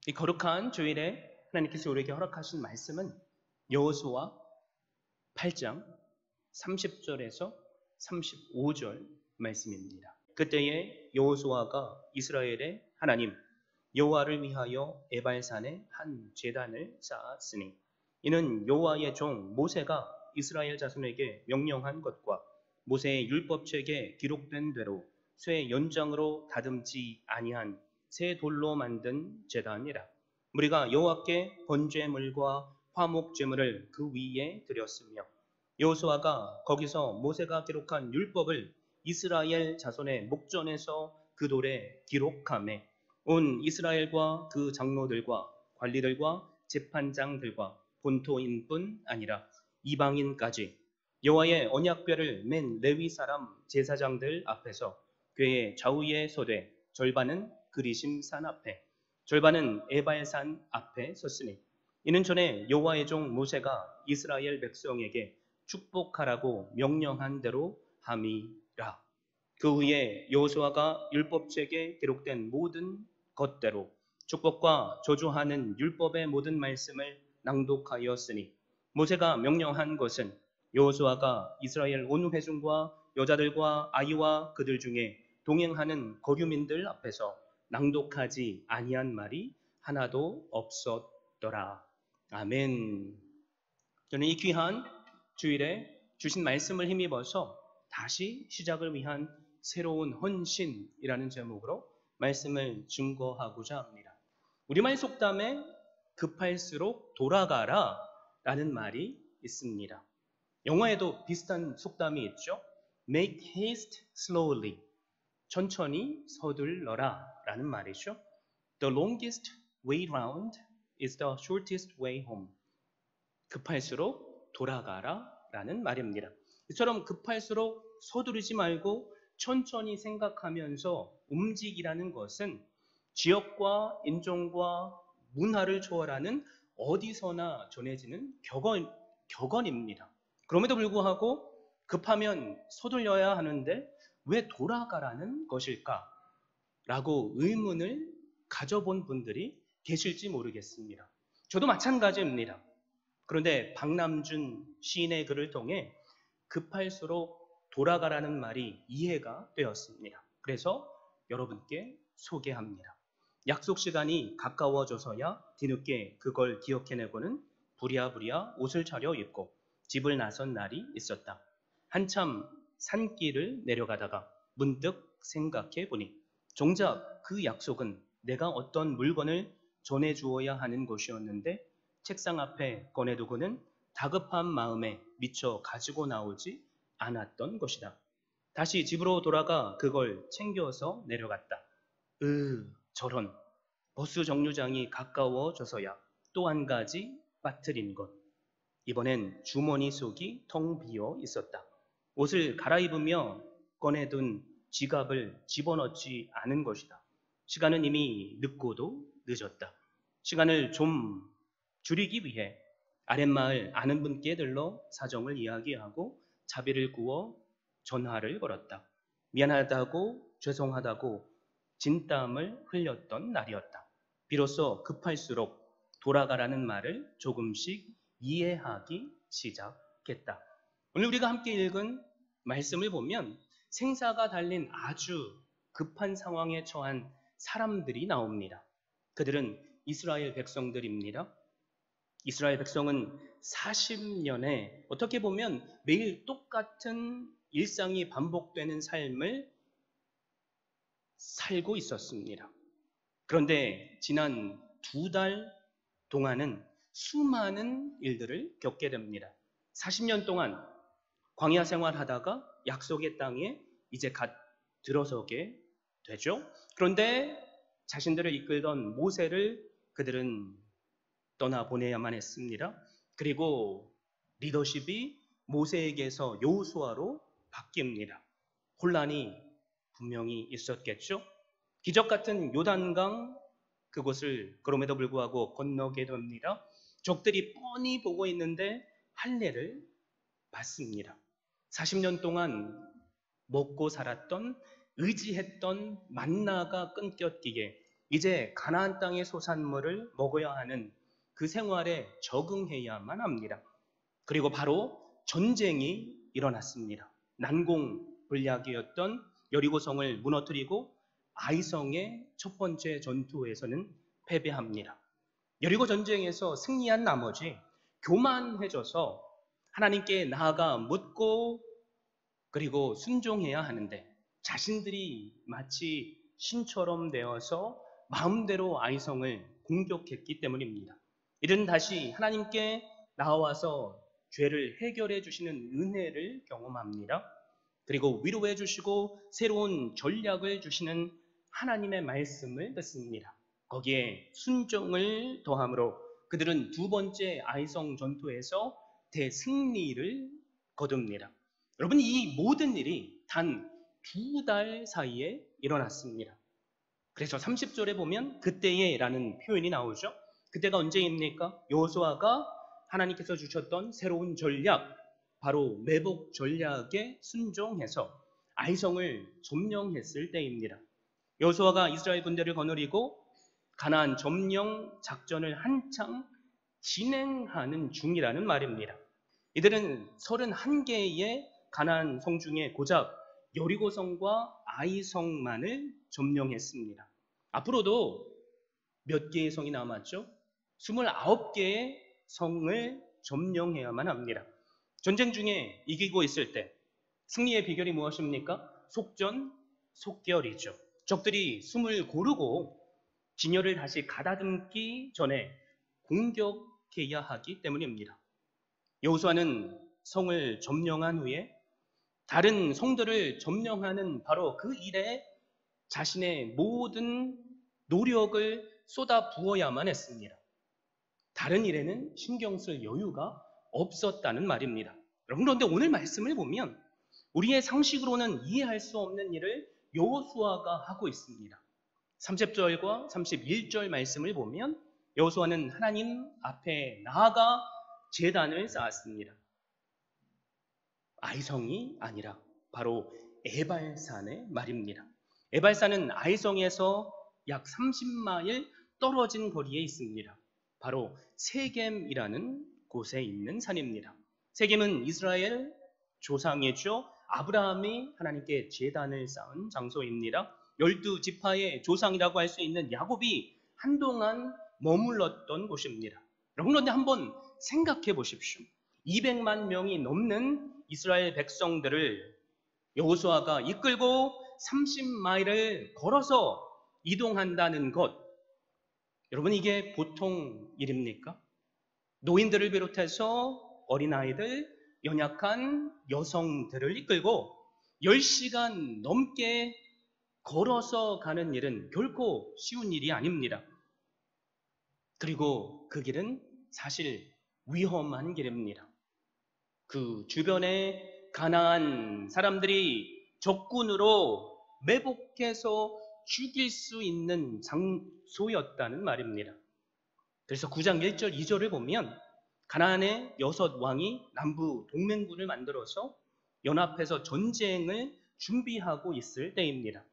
이 거룩한 주일에 하나님께서 우리에게 허락하신 말씀은 여호수아 8장 30절에서 35절 말씀입니다. 그때에 여호수아가 이스라엘의 하나님 여호와를 위하여 에발산에 한 제단을 쌓았으니 이는 여호와의 종 모세가 이스라엘 자손에게 명령한 것과 모세의 율법책에 기록된 대로 쇠 연장으로 다듬지 아니한 새 돌로 만든 제단이라. 우리가 여호와께 번제물과 화목제물을 그 위에 드렸으며 여호수아가 거기서 모세가 기록한 율법을 이스라엘 자손의 목전에서 그 돌에 기록하매 온 이스라엘과 그 장로들과 관리들과 재판장들과 본토인뿐 아니라 이방인까지 여호와의 언약궤를 맨 레위 사람 제사장들 앞에서 궤의 좌우에 서되 절반은 그리심 산 앞에 절반은 에발산 앞에 섰으니 이는 전에 여호와의 종 모세가 이스라엘 백성에게 축복하라고 명령한 대로 함이라. 그 후에 여호수아가 율법책에 기록된 모든 것대로 축복과 저주하는 율법의 모든 말씀을 낭독하였으니 모세가 명령한 것은 여호수아가 이스라엘 온 회중과 여자들과 아이와 그들 중에 동행하는 거류민들 앞에서 낭독하지 아니한 말이 하나도 없었더라. 아멘. 저는 이 귀한 주일에 주신 말씀을 힘입어서 다시 시작을 위한 새로운 헌신이라는 제목으로 말씀을 증거하고자 합니다. 우리말 속담에 급할수록 돌아가라 라는 말이 있습니다. 영어에도 비슷한 속담이 있죠. Make haste slowly. 천천히 서둘러라 라는 말이죠. The longest way round is the shortest way home. 급할수록 돌아가라 라는 말입니다. 이처럼 급할수록 서두르지 말고 천천히 생각하면서 움직이라는 것은 지역과 인종과 문화를 초월하는 어디서나 전해지는 격언입니다. 그럼에도 불구하고 급하면 서둘러야 하는데 왜 돌아가라는 것일까? 라고 의문을 가져본 분들이 계실지 모르겠습니다. 저도 마찬가지입니다. 그런데 박남준 시인의 글을 통해 급할수록 돌아가라는 말이 이해가 되었습니다. 그래서 여러분께 소개합니다. 약속 시간이 가까워져서야 뒤늦게 그걸 기억해내고는 부랴부랴 옷을 차려 입고 집을 나선 날이 있었다. 한참 산길을 내려가다가 문득 생각해 보니 정작 그 약속은 내가 어떤 물건을 전해주어야 하는 것이었는데 책상 앞에 꺼내두고는 다급한 마음에 미처 가지고 나오지 않았던 것이다. 다시 집으로 돌아가 그걸 챙겨서 내려갔다. 저런. 버스 정류장이 가까워져서야 또 한 가지 빠뜨린 것. 이번엔 주머니 속이 텅 비어 있었다. 옷을 갈아입으며 꺼내둔 지갑을 집어넣지 않은 것이다. 시간은 이미 늦고도 늦었다. 시간을 좀 줄이기 위해 아랫마을 아는 분께 들러 사정을 이야기하고 자비를 구워 전화를 걸었다. 미안하다고 죄송하다고 진땀을 흘렸던 날이었다. 비로소 급할수록 돌아가라는 말을 조금씩 이해하기 시작했다. 오늘 우리가 함께 읽은 말씀을 보면 생사가 달린 아주 급한 상황에 처한 사람들이 나옵니다. 그들은 이스라엘 백성들입니다. 이스라엘 백성은 40년에 어떻게 보면 매일 똑같은 일상이 반복되는 삶을 살고 있었습니다. 그런데 지난 2달 동안은 수많은 일들을 겪게 됩니다. 40년 동안 광야 생활하다가 약속의 땅에 이제 갓 들어서게 되죠. 그런데 자신들을 이끌던 모세를 그들은 떠나보내야만 했습니다. 그리고 리더십이 모세에게서 여호수아로 바뀝니다. 혼란이 분명히 있었겠죠. 기적 같은 요단강 그곳을 그럼에도 불구하고 건너게 됩니다. 적들이 뻔히 보고 있는데 할례를 받습니다. 40년 동안 먹고 살았던 의지했던 만나가 끊겼기에 이제 가나안 땅의 소산물을 먹어야 하는 그 생활에 적응해야만 합니다. 그리고 바로 전쟁이 일어났습니다. 난공불락이었던 여리고성을 무너뜨리고 아이성의 첫 번째 전투에서는 패배합니다. 여리고 전쟁에서 승리한 나머지 교만해져서 하나님께 나아가 묻고 그리고 순종해야 하는데 자신들이 마치 신처럼 되어서 마음대로 아이성을 공격했기 때문입니다. 이들은 다시 하나님께 나와서 죄를 해결해 주시는 은혜를 경험합니다. 그리고 위로해 주시고 새로운 전략을 주시는 하나님의 말씀을 듣습니다. 거기에 순종을 더함으로 그들은 두 번째 아이성 전투에서 대승리를 거둡니다. 여러분, 이 모든 일이 단 2달 사이에 일어났습니다. 그래서 30절에 보면 그때에 라는 표현이 나오죠. 그때가 언제입니까? 여호수아가 하나님께서 주셨던 새로운 전략, 바로 매복 전략에 순종해서 아이성을 점령했을 때입니다. 여호수아가 이스라엘 군대를 거느리고 가나안 점령 작전을 한창 진행하는 중이라는 말입니다. 이들은 31개의 가나안 성 중에 고작 여리고성과 아이성만을 점령했습니다. 앞으로도 몇 개의 성이 남았죠? 29개의 성을 점령해야만 합니다. 전쟁 중에 이기고 있을 때 승리의 비결이 무엇입니까? 속전속결이죠. 적들이 숨을 고르고 진열을 다시 가다듬기 전에 공격해야 하기 때문입니다. 여호수아는 성을 점령한 후에 다른 성들을 점령하는 바로 그 일에 자신의 모든 노력을 쏟아 부어야만 했습니다. 다른 일에는 신경 쓸 여유가 없었다는 말입니다. 그런데 오늘 말씀을 보면 우리의 상식으로는 이해할 수 없는 일을 여호수아가 하고 있습니다. 30절과 31절 말씀을 보면 여호수아는 하나님 앞에 나아가 제단을 쌓았습니다. 아이성이 아니라 바로 에발산의 말입니다. 에발산은 아이성에서 약 30마일 떨어진 거리에 있습니다. 바로 세겜이라는 곳에 있는 산입니다. 세겜은 이스라엘 조상이죠. 아브라함이 하나님께 제단을 쌓은 장소입니다. 12지파의 조상이라고 할 수 있는 야곱이 한동안 머물렀던 곳입니다. 그런데 한번 생각해 보십시오. 200만 명이 넘는 이스라엘 백성들을 여호수아가 이끌고 30마일을 걸어서 이동한다는 것, 여러분, 이게 보통 일입니까? 노인들을 비롯해서 어린아이들, 연약한 여성들을 이끌고 10시간 넘게 걸어서 가는 일은 결코 쉬운 일이 아닙니다. 그리고 그 길은 사실 위험한 길입니다. 그 주변에 가나안 사람들이 적군으로 매복해서 죽일 수 있는 장소였다는 말입니다. 그래서 9장 1절 2절을 보면 가나안의 6왕이 남부 동맹군을 만들어서 연합해서 전쟁을 준비하고 있을 때입니다.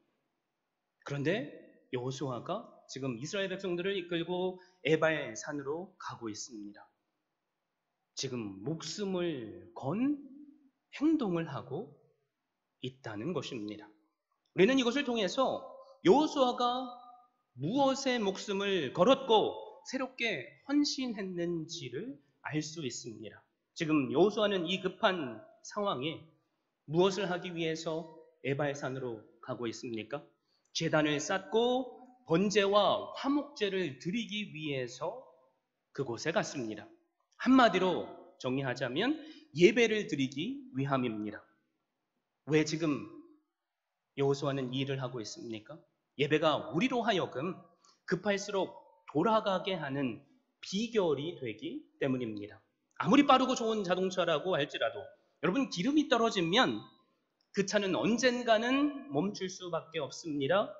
그런데 여호수아가 지금 이스라엘 백성들을 이끌고 에발산으로 가고 있습니다. 지금 목숨을 건 행동을 하고 있다는 것입니다. 우리는 이것을 통해서 여호수아가 무엇에 목숨을 걸었고 새롭게 헌신했는지를 알 수 있습니다. 지금 여호수아는 이 급한 상황에 무엇을 하기 위해서 에발산으로 가고 있습니까? 제단을 쌓고 번제와 화목제를 드리기 위해서 그곳에 갔습니다. 한마디로 정리하자면 예배를 드리기 위함입니다. 왜 지금 여호수아는 이 일을 하고 있습니까? 예배가 우리로 하여금 급할수록 돌아가게 하는 비결이 되기 때문입니다. 아무리 빠르고 좋은 자동차라고 할지라도 여러분, 기름이 떨어지면 그 차는 언젠가는 멈출 수밖에 없습니다.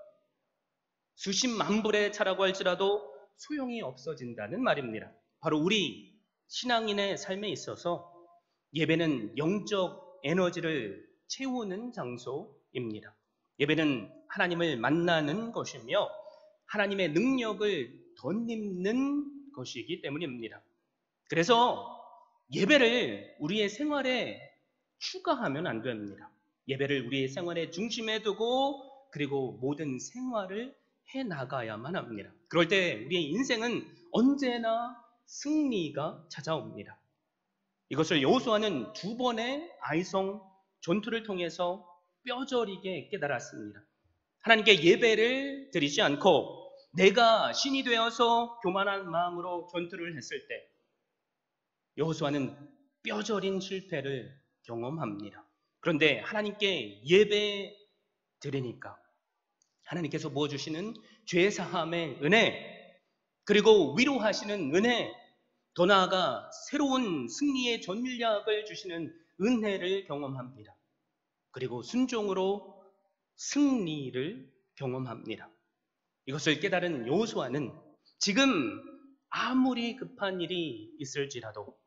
수십만 불의 차라고 할지라도 소용이 없어진다는 말입니다. 바로 우리 신앙인의 삶에 있어서 예배는 영적 에너지를 채우는 장소입니다. 예배는 하나님을 만나는 것이며 하나님의 능력을 덧입는 것이기 때문입니다. 그래서 예배를 우리의 생활에 추가하면 안 됩니다. 예배를 우리의 생활의 중심에 두고 그리고 모든 생활을 해 나가야만 합니다. 그럴 때 우리의 인생은 언제나 승리가 찾아옵니다. 이것을 여호수아는 두 번의 아이성 전투를 통해서 뼈저리게 깨달았습니다. 하나님께 예배를 드리지 않고 내가 신이 되어서 교만한 마음으로 전투를 했을 때 여호수아는 뼈저린 실패를 경험합니다. 그런데 하나님께 예배 드리니까 하나님께서 부어주시는 죄사함의 은혜, 그리고 위로하시는 은혜, 더 나아가 새로운 승리의 전략을 주시는 은혜를 경험합니다. 그리고 순종으로 승리를 경험합니다. 이것을 깨달은 여호수아는 지금 아무리 급한 일이 있을지라도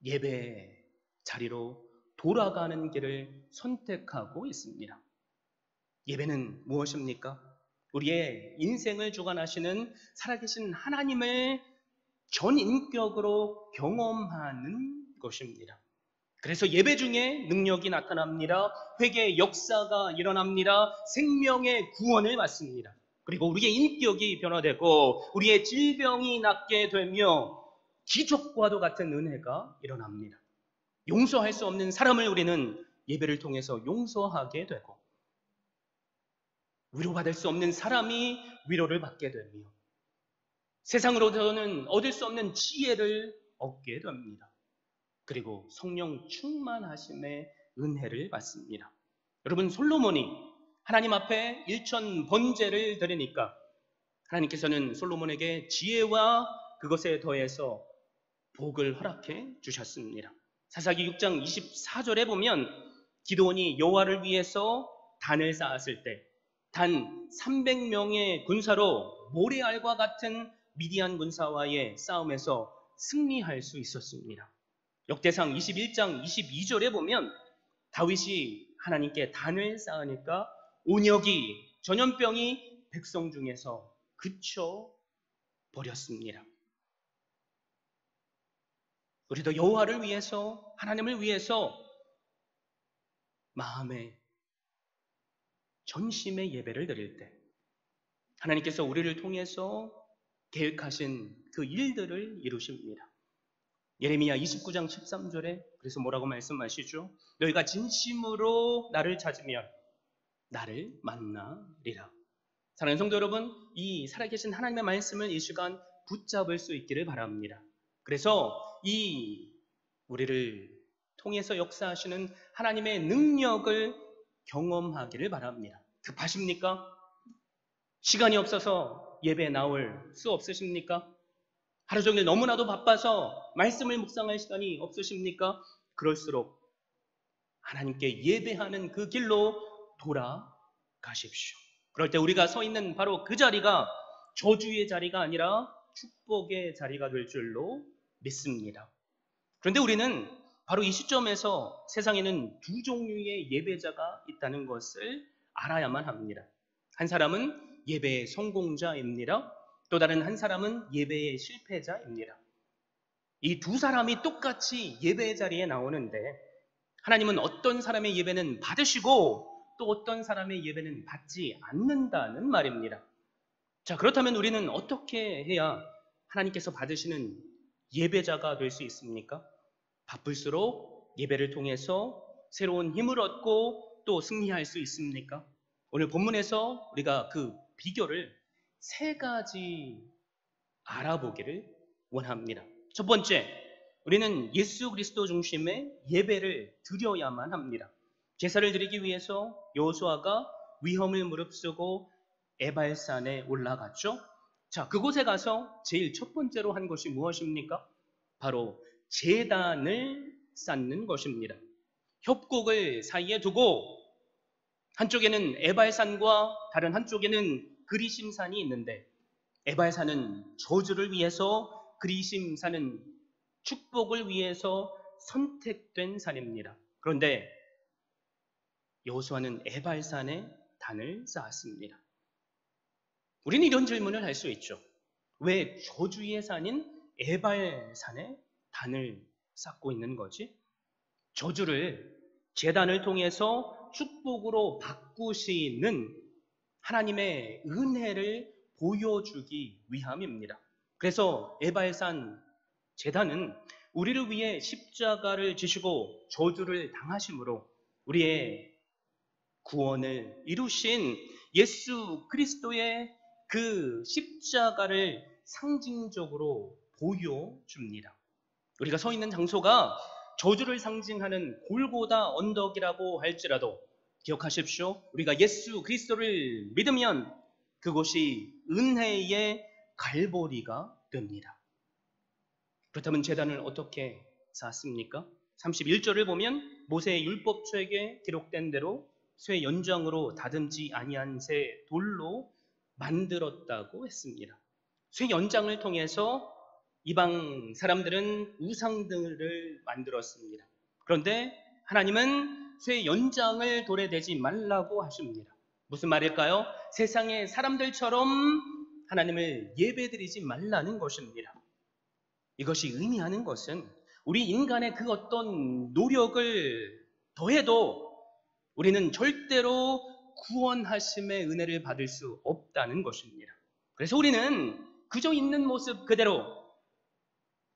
예배 자리로 돌아가는 길을 선택하고 있습니다. 예배는 무엇입니까? 우리의 인생을 주관하시는 살아계신 하나님을 전인격으로 경험하는 것입니다. 그래서 예배 중에 능력이 나타납니다. 회개의 역사가 일어납니다. 생명의 구원을 받습니다. 그리고 우리의 인격이 변화되고 우리의 질병이 낫게 되며 기적과도 같은 은혜가 일어납니다. 용서할 수 없는 사람을 우리는 예배를 통해서 용서하게 되고 위로받을 수 없는 사람이 위로를 받게 되며 세상으로서는 얻을 수 없는 지혜를 얻게 됩니다. 그리고 성령 충만하심의 은혜를 받습니다. 여러분, 솔로몬이 하나님 앞에 일천 번제를 드리니까 하나님께서는 솔로몬에게 지혜와 그것에 더해서 복을 허락해 주셨습니다. 사사기 6장 24절에 보면 기드온이 여호와를 위해서 단을 쌓았을 때 단 300명의 군사로 모레알과 같은 미디안 군사와의 싸움에서 승리할 수 있었습니다. 역대상 21장 22절에 보면 다윗이 하나님께 단을 쌓으니까 온역이 전염병이 백성 중에서 그쳐 버렸습니다. 우리도 여호와를 위해서, 하나님을 위해서 마음의 전심의 예배를 드릴 때 하나님께서 우리를 통해서 계획하신 그 일들을 이루십니다. 예레미야 29장 13절에 그래서 뭐라고 말씀하시죠? 너희가 진심으로 나를 찾으면 나를 만나리라. 사랑하는 성도 여러분, 이 살아계신 하나님의 말씀을 이 시간 붙잡을 수 있기를 바랍니다. 그래서 이 우리를 통해서 역사하시는 하나님의 능력을 경험하기를 바랍니다. 급하십니까? 시간이 없어서 예배에 나올 수 없으십니까? 하루 종일 너무나도 바빠서 말씀을 묵상할 시간이 없으십니까? 그럴수록 하나님께 예배하는 그 길로 돌아가십시오. 그럴 때 우리가 서 있는 바로 그 자리가 저주의 자리가 아니라 축복의 자리가 될 줄로 믿습니다. 그런데 우리는 바로 이 시점에서 세상에는 두 종류의 예배자가 있다는 것을 알아야만 합니다. 한 사람은 예배의 성공자입니다. 또 다른 한 사람은 예배의 실패자입니다. 이 두 사람이 똑같이 예배의 자리에 나오는데 하나님은 어떤 사람의 예배는 받으시고 또 어떤 사람의 예배는 받지 않는다는 말입니다. 자, 그렇다면 우리는 어떻게 해야 하나님께서 받으시는 예배자가 될 수 있습니까? 바쁠수록 예배를 통해서 새로운 힘을 얻고 또 승리할 수 있습니까? 오늘 본문에서 우리가 그 비결을 세 가지 알아보기를 원합니다. 첫 번째, 우리는 예수 그리스도 중심의 예배를 드려야만 합니다. 제사를 드리기 위해서 여호수아가 위험을 무릅쓰고 에발산에 올라갔죠. 자, 그곳에 가서 제일 첫 번째로 한 것이 무엇입니까? 바로 제단을 쌓는 것입니다. 협곡을 사이에 두고 한쪽에는 에발산과 다른 한쪽에는 그리심산이 있는데 에발산은 저주를 위해서, 그리심산은 축복을 위해서 선택된 산입니다. 그런데 여호수아는 에발산에 단을 쌓았습니다. 우리는 이런 질문을 할 수 있죠. 왜 저주의 산인 에발산에 단을 쌓고 있는 거지? 저주를 제단을 통해서 축복으로 바꾸시는 하나님의 은혜를 보여주기 위함입니다. 그래서 에발산 제단은 우리를 위해 십자가를 지시고 저주를 당하심으로 우리의 구원을 이루신 예수 그리스도의 그 십자가를 상징적으로 보여줍니다. 우리가 서 있는 장소가 저주를 상징하는 골고다 언덕이라고 할지라도 기억하십시오. 우리가 예수 그리스도를 믿으면 그곳이 은혜의 갈보리가 됩니다. 그렇다면 제단을 어떻게 쌓습니까? 31절을 보면 모세의 율법책에 기록된 대로 쇠 연장으로 다듬지 아니한 새 돌로 만들었다고 했습니다. 쇠 연장을 통해서 이방 사람들은 우상들을 만들었습니다. 그런데 하나님은 쇠 연장을 돌에 대지 말라고 하십니다. 무슨 말일까요? 세상의 사람들처럼 하나님을 예배드리지 말라는 것입니다. 이것이 의미하는 것은 우리 인간의 그 어떤 노력을 더해도 우리는 절대로 구원하심의 은혜를 받을 수 없다는 것입니다. 그래서 우리는 그저 있는 모습 그대로,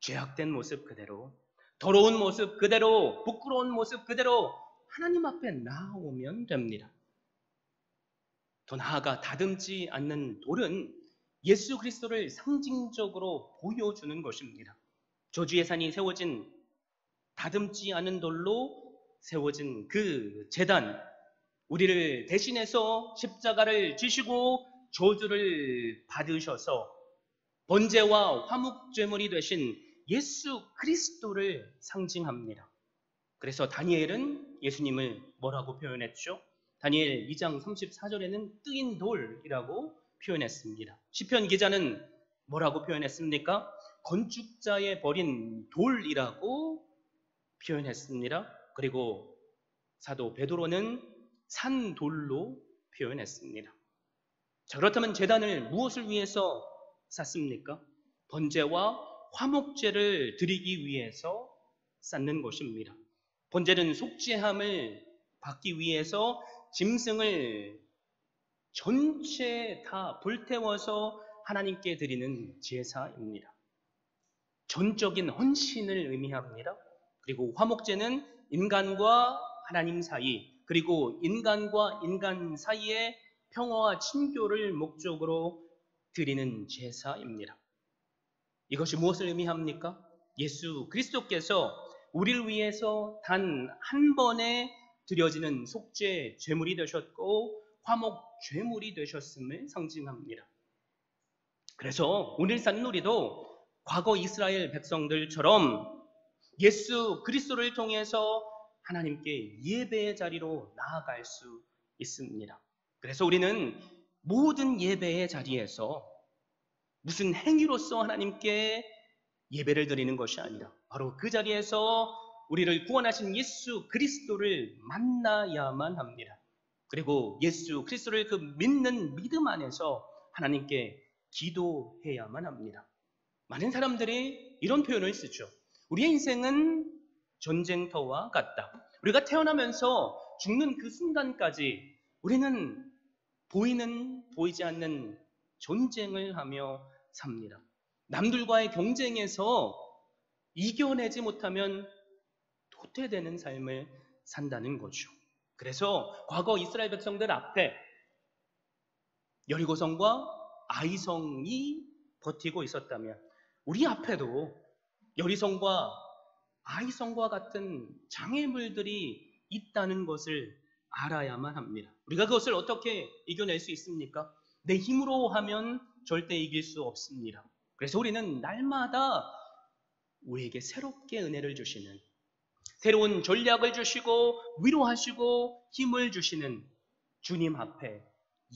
죄악된 모습 그대로, 더러운 모습 그대로, 부끄러운 모습 그대로 하나님 앞에 나오면 됩니다. 더 나아가 다듬지 않는 돌은 예수 그리스도를 상징적으로 보여주는 것입니다. 저주의 산이 세워진 다듬지 않은 돌로 세워진 그 제단, 우리를 대신해서 십자가를 지시고 저주를 받으셔서 번제와 화목제물이 되신 예수 그리스도를 상징합니다. 그래서 다니엘은 예수님을 뭐라고 표현했죠? 다니엘 2장 34절에는 뜨인 돌이라고 표현했습니다. 시편 기자는 뭐라고 표현했습니까? 건축자의 버린 돌이라고 표현했습니다. 그리고 사도 베드로는 산돌로 표현했습니다. 자, 그렇다면 제단을 무엇을 위해서 쌓습니까? 번제와 화목제를 드리기 위해서 쌓는 것입니다. 번제는 속죄함을 받기 위해서 짐승을 전체 다 불태워서 하나님께 드리는 제사입니다. 전적인 헌신을 의미합니다. 그리고 화목제는 인간과 하나님 사이, 그리고 인간과 인간 사이의 평화와 친교를 목적으로 드리는 제사입니다. 이것이 무엇을 의미합니까? 예수 그리스도께서 우리를 위해서 단 한 번에 드려지는 속죄 제물이 되셨고 화목 제물이 되셨음을 상징합니다. 그래서 오늘 산누리도 과거 이스라엘 백성들처럼 예수 그리스도를 통해서 하나님께 예배의 자리로 나아갈 수 있습니다. 그래서 우리는 모든 예배의 자리에서 무슨 행위로서 하나님께 예배를 드리는 것이 아니라 바로 그 자리에서 우리를 구원하신 예수 그리스도를 만나야만 합니다. 그리고 예수 그리스도를 그 믿는 믿음 안에서 하나님께 기도해야만 합니다. 많은 사람들이 이런 표현을 쓰죠. 우리의 인생은 전쟁터와 같다. 우리가 태어나면서 죽는 그 순간까지 우리는 보이지 않는 전쟁을 하며 삽니다. 남들과의 경쟁에서 이겨내지 못하면 도태되는 삶을 산다는 거죠. 그래서 과거 이스라엘 백성들 앞에 여리고성과 아이성이 버티고 있었다면 우리 앞에도 여리성과 아이성과 같은 장애물들이 있다는 것을 알아야만 합니다. 우리가 그것을 어떻게 이겨낼 수 있습니까? 내 힘으로 하면 절대 이길 수 없습니다. 그래서 우리는 날마다 우리에게 새롭게 은혜를 주시는, 새로운 전략을 주시고 위로하시고 힘을 주시는 주님 앞에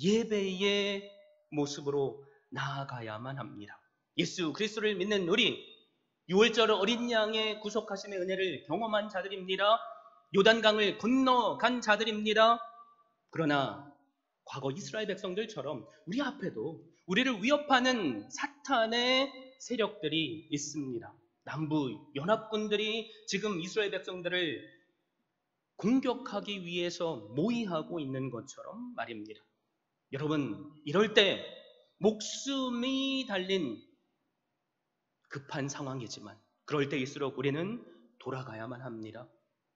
예배의 모습으로 나아가야만 합니다. 예수 그리스도를 믿는 우리, 6월절 어린 양의 구속하심의 은혜를 경험한 자들입니다. 요단강을 건너간 자들입니다. 그러나 과거 이스라엘 백성들처럼 우리 앞에도 우리를 위협하는 사탄의 세력들이 있습니다. 남부 연합군들이 지금 이스라엘 백성들을 공격하기 위해서 모의하고 있는 것처럼 말입니다. 여러분, 이럴 때 목숨이 달린 급한 상황이지만 그럴 때일수록 우리는 돌아가야만 합니다.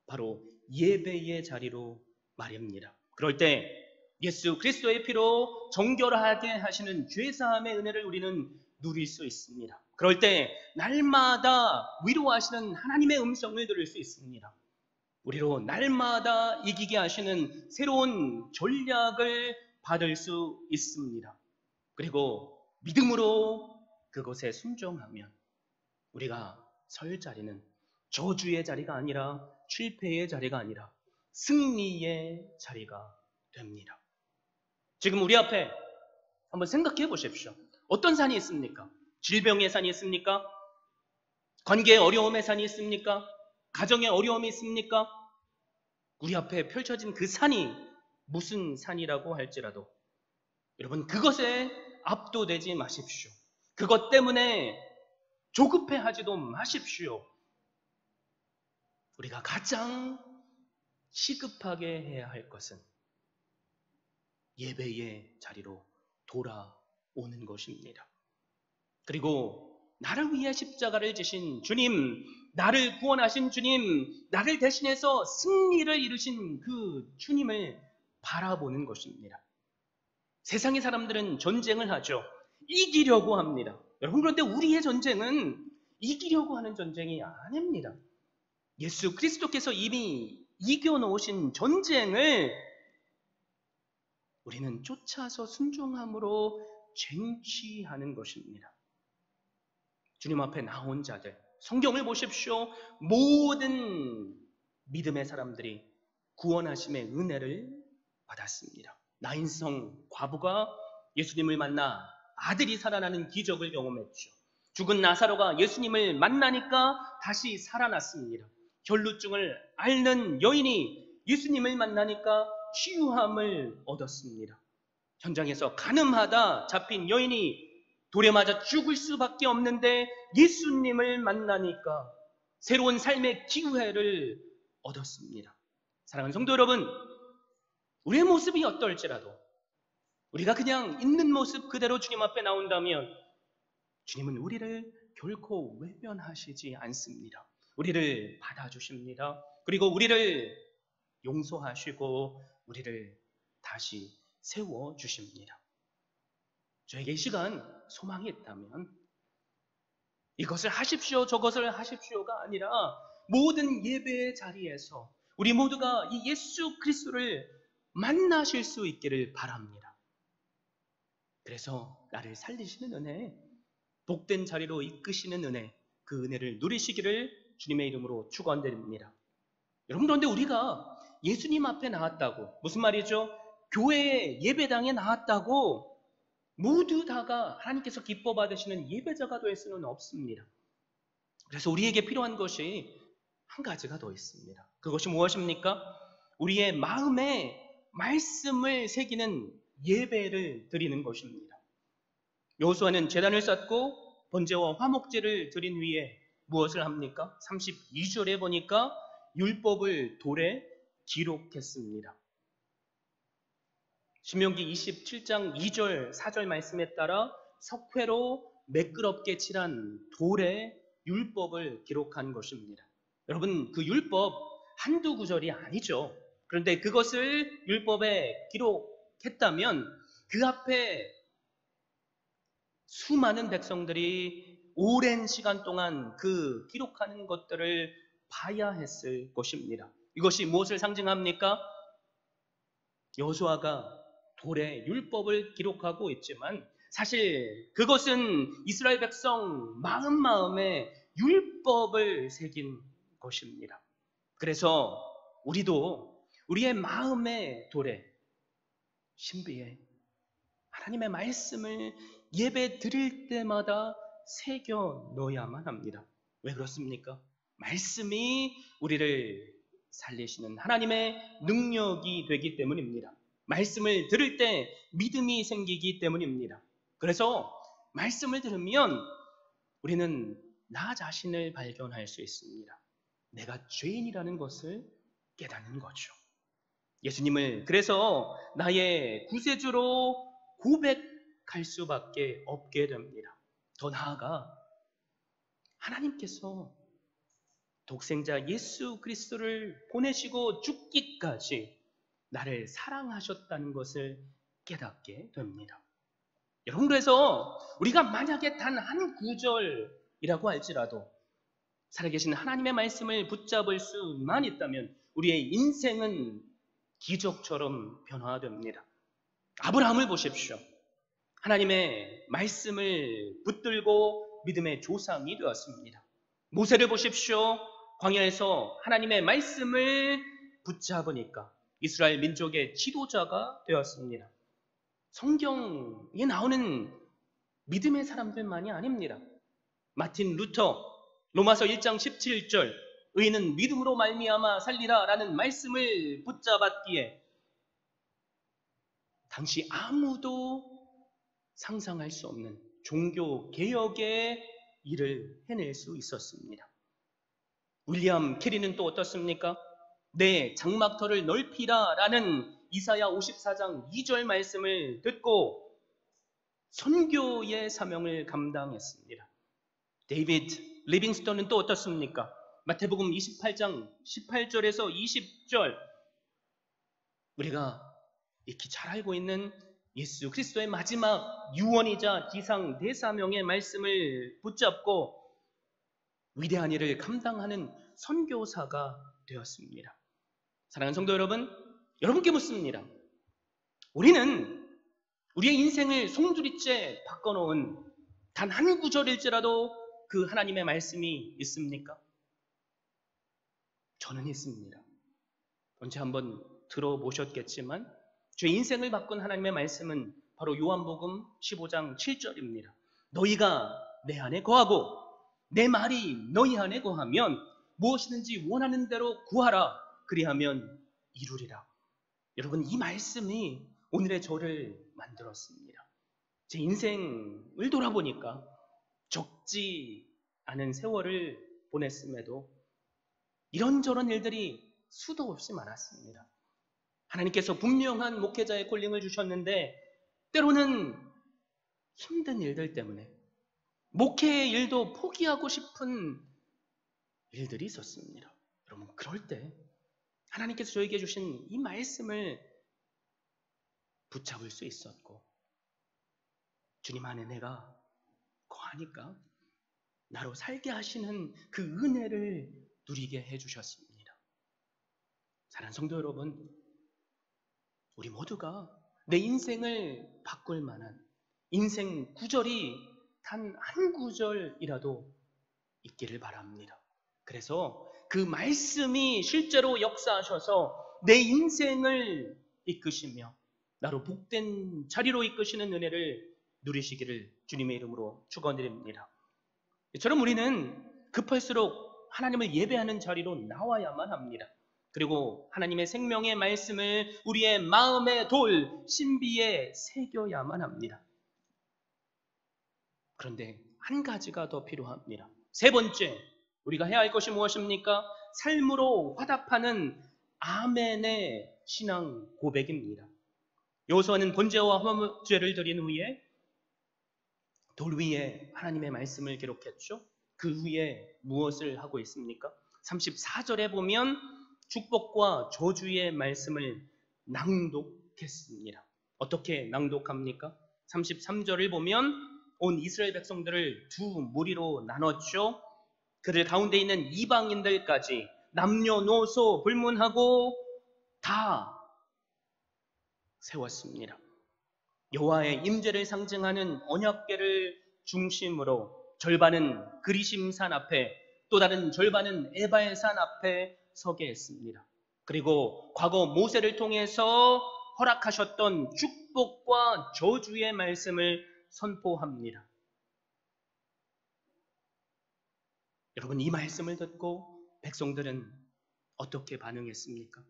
바로 예배의 자리로 말입니다. 그럴 때 예수 그리스도의 피로 정결하게 하시는 죄사함의 은혜를 우리는 누릴 수 있습니다. 그럴 때 날마다 위로하시는 하나님의 음성을 들을 수 있습니다. 우리로 날마다 이기게 하시는 새로운 전략을 받을 수 있습니다. 그리고 믿음으로 그것에 순종하면 우리가 설 자리는 저주의 자리가 아니라 실패의 자리가 아니라 승리의 자리가 됩니다. 지금 우리 앞에 한번 생각해 보십시오. 어떤 산이 있습니까? 질병의 산이 있습니까? 관계의 어려움의 산이 있습니까? 가정의 어려움이 있습니까? 우리 앞에 펼쳐진 그 산이 무슨 산이라고 할지라도 여러분, 그것에 압도되지 마십시오. 그것 때문에 조급해하지도 마십시오. 우리가 가장 시급하게 해야 할 것은 예배의 자리로 돌아오는 것입니다. 그리고 나를 위해 십자가를 지신 주님, 나를 구원하신 주님, 나를 대신해서 승리를 이루신 그 주님을 바라보는 것입니다. 세상의 사람들은 전쟁을 하죠. 이기려고 합니다. 여러분, 그런데 우리의 전쟁은 이기려고 하는 전쟁이 아닙니다. 예수 그리스도께서 이미 이겨놓으신 전쟁을 우리는 쫓아서 순종함으로 쟁취하는 것입니다. 주님 앞에 나온 자들, 성경을 보십시오. 모든 믿음의 사람들이 구원하심의 은혜를 받았습니다. 나인성 과부가 예수님을 만나 아들이 살아나는 기적을 경험했죠. 죽은 나사로가 예수님을 만나니까 다시 살아났습니다. 혈루증을 앓는 여인이 예수님을 만나니까 치유함을 얻었습니다. 현장에서 가늠하다 잡힌 여인이 돌에 맞아 죽을 수밖에 없는데 예수님을 만나니까 새로운 삶의 기회를 얻었습니다. 사랑하는 성도 여러분, 우리의 모습이 어떨지라도 우리가 그냥 있는 모습 그대로 주님 앞에 나온다면 주님은 우리를 결코 외면하시지 않습니다. 우리를 받아주십니다. 그리고 우리를 용서하시고 우리를 다시 세워주십니다. 저에게 이 시간 소망이 있다면 이것을 하십시오, 저것을 하십시오가 아니라 모든 예배의 자리에서 우리 모두가 이 예수 그리스도를 만나실 수 있기를 바랍니다. 그래서 나를 살리시는 은혜, 복된 자리로 이끄시는 은혜, 그 은혜를 누리시기를 주님의 이름으로 축원드립니다. 여러분, 그런데 우리가 예수님 앞에 나왔다고, 무슨 말이죠? 교회 예배당에 나왔다고 모두 다가 하나님께서 기뻐 받으시는 예배자가 될 수는 없습니다. 그래서 우리에게 필요한 것이 한 가지가 더 있습니다. 그것이 무엇입니까? 우리의 마음에 말씀을 새기는 예배를 드리는 것입니다. 여호수아는 제단을 쌓고 번제와 화목제를 드린 후에 무엇을 합니까? 32절에 보니까 율법을 돌에 기록했습니다. 신명기 27장 2절 4절 말씀에 따라 석회로 매끄럽게 칠한 돌에 율법을 기록한 것입니다. 여러분, 그 율법 한두 구절이 아니죠. 그런데 그것을 율법에 기록했다면 그 앞에 수많은 백성들이 오랜 시간 동안 그 기록하는 것들을 봐야 했을 것입니다. 이것이 무엇을 상징합니까? 여호수아가 돌에 율법을 기록하고 있지만 사실 그것은 이스라엘 백성 마음에 율법을 새긴 것입니다. 그래서 우리도 우리의 마음의 돌에, 신비에 하나님의 말씀을 예배 드릴 때마다 새겨 넣어야만 합니다. 왜 그렇습니까? 말씀이 우리를 살리시는 하나님의 능력이 되기 때문입니다. 말씀을 들을 때 믿음이 생기기 때문입니다. 그래서 말씀을 들으면 우리는 나 자신을 발견할 수 있습니다. 내가 죄인이라는 것을 깨닫는 거죠. 예수님을 그래서 나의 구세주로 고백할 수밖에 없게 됩니다. 더 나아가 하나님께서 독생자 예수 그리스도를 보내시고 죽기까지 나를 사랑하셨다는 것을 깨닫게 됩니다. 여러분, 그래서 우리가 만약에 단 한 구절이라고 할지라도 살아계신 하나님의 말씀을 붙잡을 수만 있다면 우리의 인생은 기적처럼 변화됩니다. 아브라함을 보십시오. 하나님의 말씀을 붙들고 믿음의 조상이 되었습니다. 모세를 보십시오. 광야에서 하나님의 말씀을 붙잡으니까 이스라엘 민족의 지도자가 되었습니다. 성경에 나오는 믿음의 사람들만이 아닙니다. 마틴 루터, 로마서 1장 17절, 의인은 믿음으로 말미암아 살리라 라는 말씀을 붙잡았기에 당시 아무도 상상할 수 없는 종교 개혁의 일을 해낼 수 있었습니다. 윌리엄 캐리는 또 어떻습니까? 내 장막터를 넓히라 라는 이사야 54장 2절 말씀을 듣고 선교의 사명을 감당했습니다. 데이비드 리빙스턴은 또 어떻습니까? 마태복음 28장 18절에서 20절, 우리가 익히 잘 알고 있는 예수 그리스도의 마지막 유언이자 지상 대사명의 말씀을 붙잡고 위대한 일을 감당하는 선교사가 되었습니다. 사랑하는 성도 여러분, 여러분께 묻습니다. 우리는 우리의 인생을 송두리째 바꿔놓은 단 한 구절일지라도 그 하나님의 말씀이 있습니까? 저는 있습니다. 언제 한번 들어보셨겠지만 제 인생을 바꾼 하나님의 말씀은 바로 요한복음 15장 7절입니다. 너희가 내 안에 거하고 내 말이 너희 안에 거하면 무엇이든지 원하는 대로 구하라. 그리하면 이루리라. 여러분, 이 말씀이 오늘의 저를 만들었습니다. 제 인생을 돌아보니까 적지 않은 세월을 보냈음에도 이런저런 일들이 수도 없이 많았습니다. 하나님께서 분명한 목회자의 콜링을 주셨는데 때로는 힘든 일들 때문에 목회의 일도 포기하고 싶은 일들이 있었습니다. 여러분, 그럴 때 하나님께서 저에게 주신 이 말씀을 붙잡을 수 있었고 주님 안에 내가 거하니까 나로 살게 하시는 그 은혜를 누리게 해주셨습니다. 사랑하는 성도 여러분, 우리 모두가 내 인생을 바꿀 만한 인생 구절이 단 한 구절이라도 있기를 바랍니다. 그래서 그 말씀이 실제로 역사하셔서 내 인생을 이끄시며 나로 복된 자리로 이끄시는 은혜를 누리시기를 주님의 이름으로 축원드립니다. 이처럼 우리는 급할수록 하나님을 예배하는 자리로 나와야만 합니다. 그리고 하나님의 생명의 말씀을 우리의 마음의 돌, 신비에 새겨야만 합니다. 그런데 한 가지가 더 필요합니다. 세 번째, 우리가 해야 할 것이 무엇입니까? 삶으로 화답하는 아멘의 신앙 고백입니다. 여호수아는 번제와 화목제를 드린 후에 돌 위에 하나님의 말씀을 기록했죠. 그 후에 무엇을 하고 있습니까? 34절에 보면 축복과 저주의 말씀을 낭독했습니다. 어떻게 낭독합니까? 33절을 보면 온 이스라엘 백성들을 두 무리로 나눴죠. 그들 가운데 있는 이방인들까지 남녀노소 불문하고 다 세웠습니다. 여호와의 임재를 상징하는 언약궤를 중심으로 절반은 그리심산 앞에 또 다른 절반은 에발산 앞에 서게 했습니다. 그리고 과거 모세를 통해서 허락하셨던 축복과 저주의 말씀을 선포합니다. 여러분, 이 말씀을 듣고 백성들은 어떻게 반응했습니까?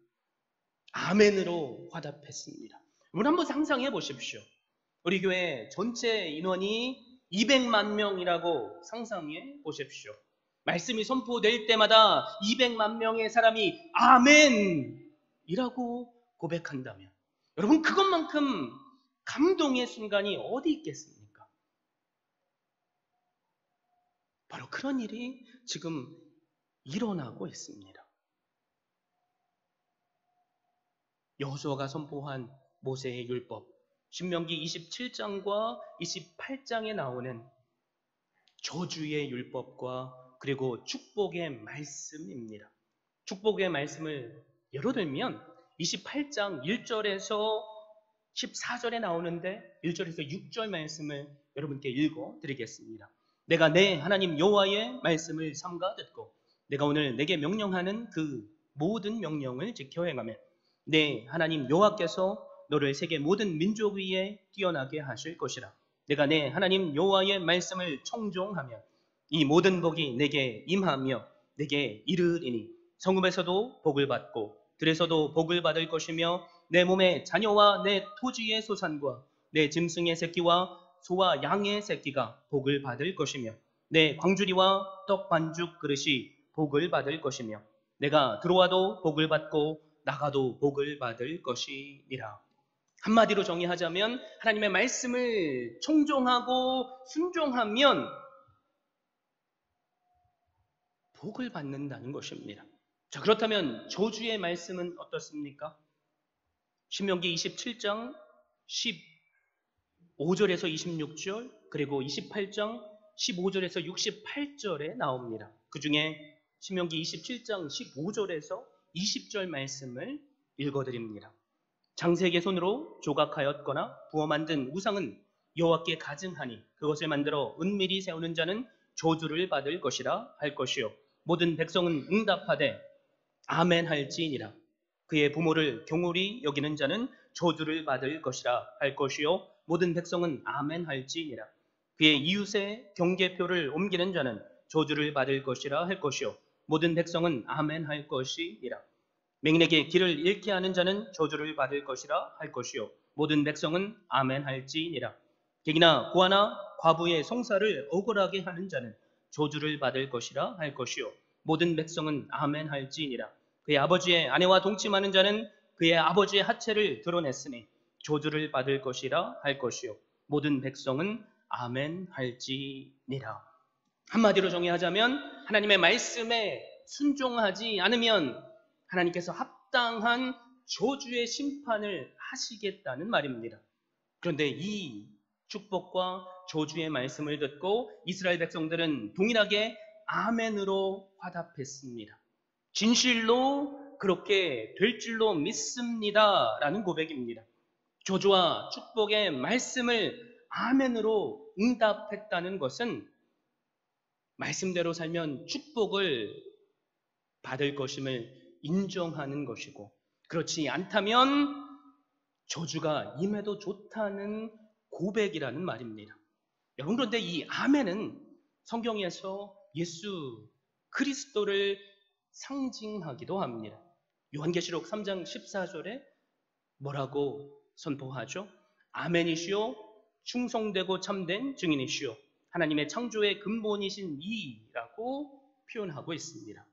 아멘으로 화답했습니다. 여러분, 한번 상상해 보십시오. 우리 교회 전체 인원이 200만 명이라고 상상해 보십시오. 말씀이 선포될 때마다 200만 명의 사람이 아멘이라고 고백한다면 여러분 그것만큼 감동의 순간이 어디 있겠습니까? 바로 그런 일이 지금 일어나고 있습니다. 여호수아가 선포한 모세의 율법, 신명기 27장과 28장에 나오는 저주의 율법과 그리고 축복의 말씀입니다. 축복의 말씀을 예로 들면 28장 1절에서 14절에 나오는데 1절에서 6절 말씀을 여러분께 읽어 드리겠습니다. 내가 내 하나님 여호와의 말씀을 삼가 듣고 내가 오늘 내게 명령하는 그 모든 명령을 지켜 행하면 내 하나님 여호와께서 너를 세계 모든 민족 위에 뛰어나게 하실 것이라. 내가 내 하나님 여호와의 말씀을 청종하면 이 모든 복이 내게 임하며 내게 이르리니 성읍에서도 복을 받고 들에서도 복을 받을 것이며 내 몸의 자녀와 내 토지의 소산과 내 짐승의 새끼와 소와 양의 새끼가 복을 받을 것이며 내 광주리와 떡 반죽 그릇이 복을 받을 것이며 내가 들어와도 복을 받고 나가도 복을 받을 것이니라. 한마디로 정의하자면 하나님의 말씀을 청종하고 순종하면 복을 받는다는 것입니다. 자, 그렇다면 저주의 말씀은 어떻습니까? 신명기 27장 15절에서 26절 그리고 28장 15절에서 68절에 나옵니다. 그 중에 신명기 27장 15절에서 20절 말씀을 읽어드립니다. 장색의 손으로 조각하였거나 부어 만든 우상은 여호와께 가증하니 그것을 만들어 은밀히 세우는 자는 저주를 받을 것이라 할 것이요 모든 백성은 응답하되 아멘 할지니라. 그의 부모를 경홀히 여기는 자는 저주를 받을 것이라 할 것이요 모든 백성은 아멘 할지니라. 그의 이웃의 경계표를 옮기는 자는 저주를 받을 것이라 할 것이요 모든 백성은 아멘 할 것이니라. 맹인에게 길을 잃게 하는 자는 저주를 받을 것이라 할 것이요 모든 백성은 아멘 할지니라. 객이나 고아나 과부의 송사를 억울하게 하는 자는 저주를 받을 것이라 할 것이요 모든 백성은 아멘 할지니라. 그의 아버지의 아내와 동침하는 자는 그의 아버지의 하체를 드러냈으니 저주를 받을 것이라 할 것이요 모든 백성은 아멘 할지니라. 한마디로 정의하자면 하나님의 말씀에 순종하지 않으면 하나님께서 합당한 저주의 심판을 하시겠다는 말입니다. 그런데 이 축복과 저주의 말씀을 듣고 이스라엘 백성들은 동일하게 아멘으로 화답했습니다. 진실로 그렇게 될 줄로 믿습니다 라는 고백입니다. 저주와 축복의 말씀을 아멘으로 응답했다는 것은 말씀대로 살면 축복을 받을 것임을 인정하는 것이고 그렇지 않다면 저주가 임해도 좋다는 고백이라는 말입니다. 여러분 그런데 이 아멘은 성경에서 예수 그리스도를 상징하기도 합니다. 요한계시록 3장 14절에 뭐라고 선포하죠? 아멘이시오 충성되고 참된 증인이시오 하나님의 창조의 근본이신 이라고 표현하고 있습니다.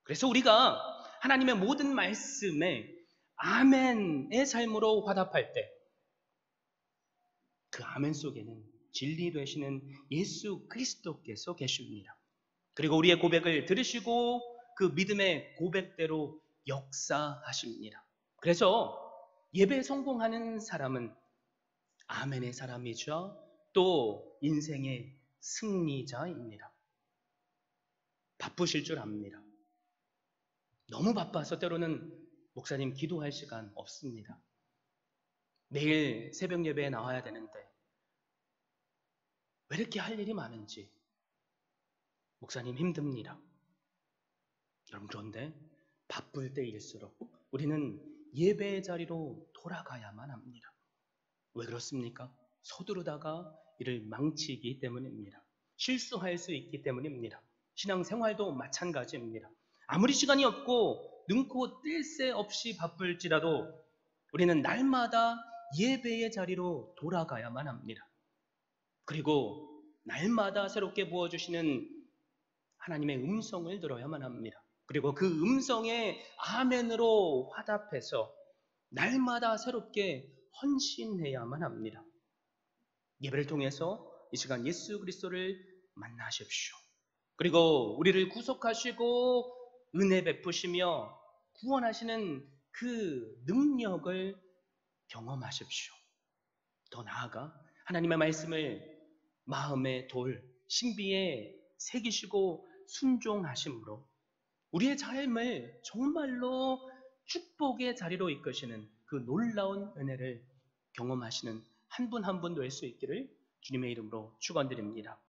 그래서 우리가 하나님의 모든 말씀에 아멘의 삶으로 화답할 때 그 아멘 속에는 진리 되시는 예수 그리스도께서 계십니다. 그리고 우리의 고백을 들으시고 그 믿음의 고백대로 역사하십니다. 그래서 예배 성공하는 사람은 아멘의 사람이죠. 또 인생의 승리자입니다. 바쁘실 줄 압니다. 너무 바빠서 때로는 목사님 기도할 시간 없습니다. 매일 새벽 예배에 나와야 되는데 왜 이렇게 할 일이 많은지 목사님 힘듭니다. 여러분 그런데 바쁠 때일수록 우리는 예배의 자리로 돌아가야만 합니다. 왜 그렇습니까? 서두르다가 이를 망치기 때문입니다. 실수할 수 있기 때문입니다. 신앙생활도 마찬가지입니다. 아무리 시간이 없고 능코 뜰 새 없이 바쁠지라도 우리는 날마다 예배의 자리로 돌아가야만 합니다. 그리고 날마다 새롭게 부어주시는 하나님의 음성을 들어야만 합니다. 그리고 그 음성에 아멘으로 화답해서 날마다 새롭게 헌신해야만 합니다. 예배를 통해서 이 시간 예수 그리스도를 만나십시오. 그리고 우리를 구속하시고 은혜 베푸시며 구원하시는 그 능력을 경험하십시오. 더 나아가 하나님의 말씀을 마음의 돌, 신비에 새기시고 순종하심으로 우리의 삶을 정말로 축복의 자리로 이끄시는 그 놀라운 은혜를 경험하시는 한 분 한 분 될 수 있기를 주님의 이름으로 축원드립니다.